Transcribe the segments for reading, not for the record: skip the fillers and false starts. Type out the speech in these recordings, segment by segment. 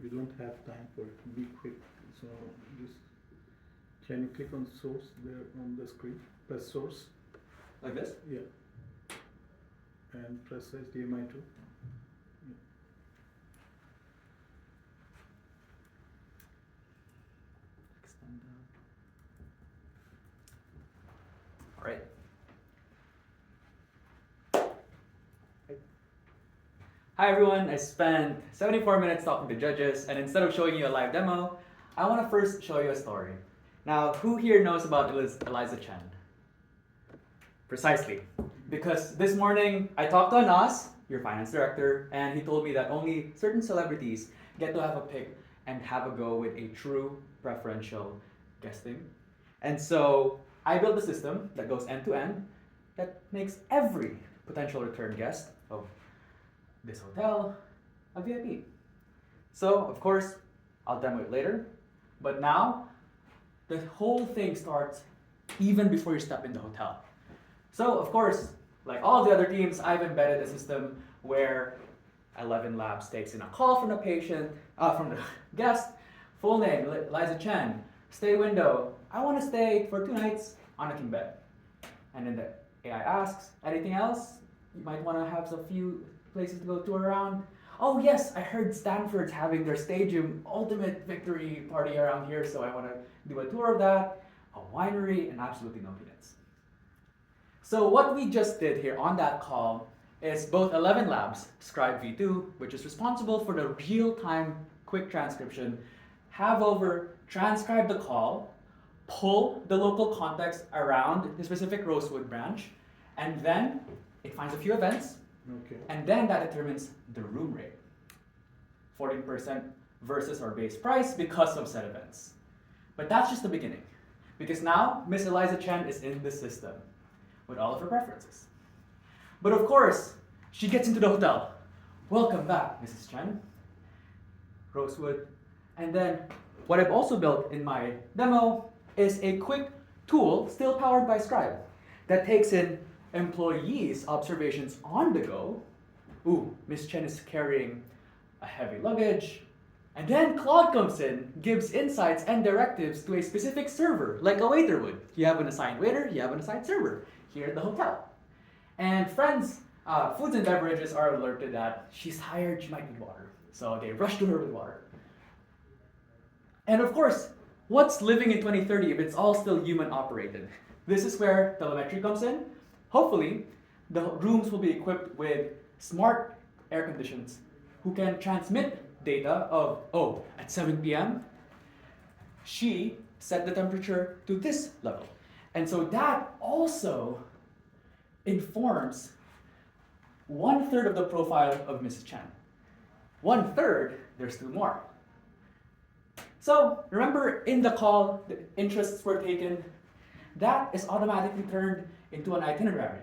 You don't have time for it. Be quick. So just can you click on source there on the screen? Press source. Like this? Yeah. And press HDMI 2. Yeah. Extend that. All right. Hi everyone, I spent 74 minutes talking to judges, and instead of showing you a live demo, I want to first show you a story. Now, who here knows about Eliza Chen? Precisely. Because this morning, I talked to Anas, your finance director, and he told me that only certain celebrities get to have a pick and have a go with a true preferential guesting. And so, I built a system that goes end to end that makes every potential return guest of this hotel a VIP. So, of course, I'll demo it later. But now, the whole thing starts even before you step in the hotel. So, of course, like all the other teams, I've embedded a system where ElevenLabs takes in a call from the patient, from the guest, full name, Liza Chen, stay window, I want to stay for 2 nights on a king bed. And then the AI asks, anything else? You might want to have a few places to go tour around. Oh yes, I heard Stanford's having their Stadium Ultimate Victory party around here, so I want to do a tour of that, a winery, and absolutely no peanuts. So what we just did here on that call is both ElevenLabs Scribe v2, which is responsible for the real-time quick transcription, have over transcribe the call, pull the local context around the specific Rosewood branch, and then it finds a few events, Okay. and then that determines the room rate. 14% versus our base price because of said events. But that's just the beginning. Because now, Miss Eliza Chen is in the system with all of her preferences. But of course, she gets into the hotel. Welcome back, Mrs. Chen. Rosewood. And then, what I've also built in my demo is a quick tool, still powered by Scribe, that takes in employees' observations on the go. Ooh, Miss Chen is carrying a heavy luggage. And then Claude comes in, gives insights and directives to a specific server, like a waiter would. You have an assigned waiter, you have an assigned server here at the hotel. And friends, foods and beverages are alerted that she's tired, she might need water. So they rush to her with water. And of course, what's living in 2030 if it's all still human operated? This is where telemetry comes in. Hopefully, the rooms will be equipped with smart air conditions who can transmit data of, oh, at 7 p.m., she set the temperature to this level. And so that also informs 1/3 of the profile of Mrs. Chen. 1/3, there's still more. So remember in the call, the interests were taken. That is automatically turned into an itinerary.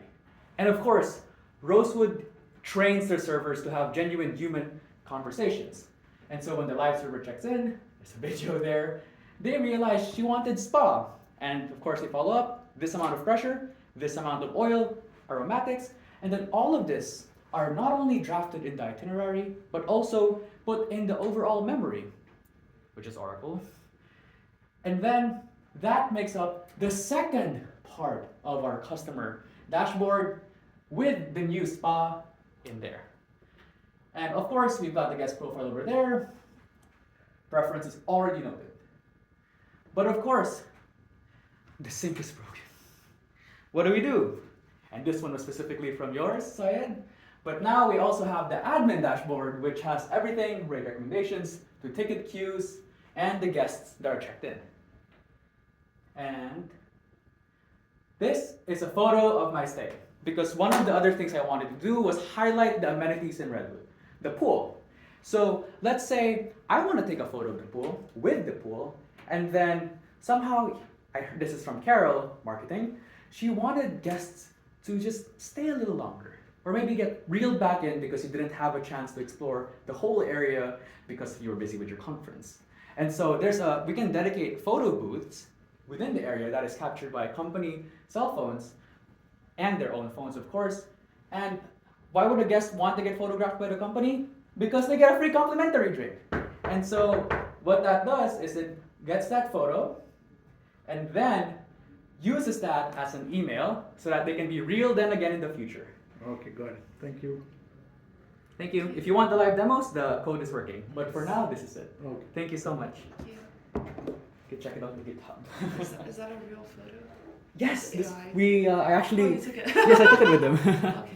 And of course, Rosewood trains their servers to have genuine human conversations. And so when the live server checks in, there's a video there, they realize she wanted spa. And of course they follow up, this amount of pressure, this amount of oil, aromatics, and then all of this are not only drafted in the itinerary, but also put in the overall memory, which is Oracle. And then that makes up the second part of our customer dashboard with the new spa in there. And of course, we've got the guest profile over there. Preference is already noted. But of course, the sink is broken. What do? And this one was specifically from yours, Syed. But now we also have the admin dashboard, which has everything, rate recommendations, to ticket queues, and the guests that are checked in. And this is a photo of my stay, because one of the other things I wanted to do was highlight the amenities in Redwood, the pool. So let's say I want to take a photo of the pool, with the pool, and then somehow, this is from Carol, marketing, she wanted guests to just stay a little longer, or maybe get reeled back in because you didn't have a chance to explore the whole area because you were busy with your conference. And so we can dedicate photo booths within the area that is captured by company cell phones and their own phones, of course. And why would a guest want to get photographed by the company? Because they get a free complimentary drink. And so what that does is it gets that photo and then uses that as an email so that they can be real then again in the future. Okay, got it. Thank you. Thank you. If you want the live demos, the code is working. But for now, this is it. Okay. Thank you so much. Thank you. You can check it out on GitHub. Is that a real photo? Yes, AI? I actually. Oh, you took it. Yes, I took it with them. Okay.